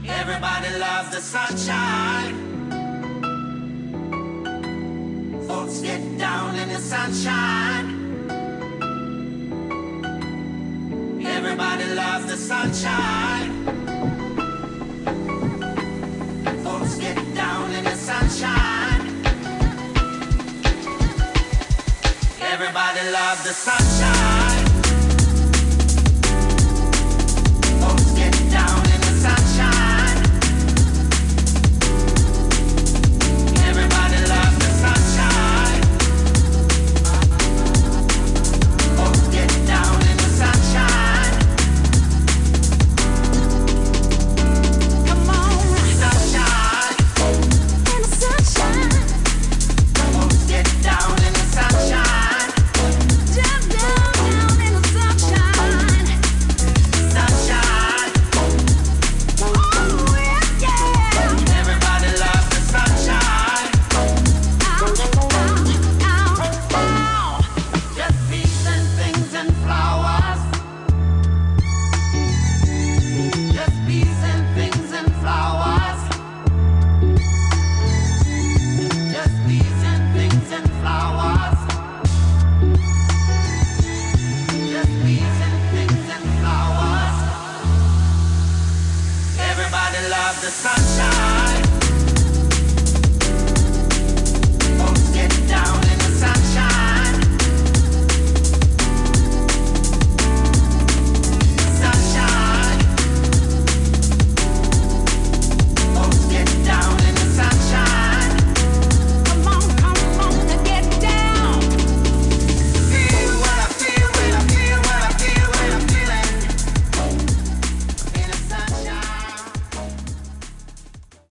Everybody loves the sunshine. Folks get down in the sunshine. Everybody loves the sunshine. Folks get down in the sunshine. Everybody loves the sunshine. Folks get down in the sunshine. Everybody loves the sunshine. Folks get down in the sunshine. Come on, sunshine. In the sunshine. Folks get down in the sunshine. Down, down, down in the sunshine. Sunshine. Oh, yeah, yeah. Everybody loves the sunshine. Ow, ow, ow, ow. Just peace and things and flowers. Just peace and things and flowers. Just peace and things and flowers. Just peace and things and flowers. Everybody loves the sunshine.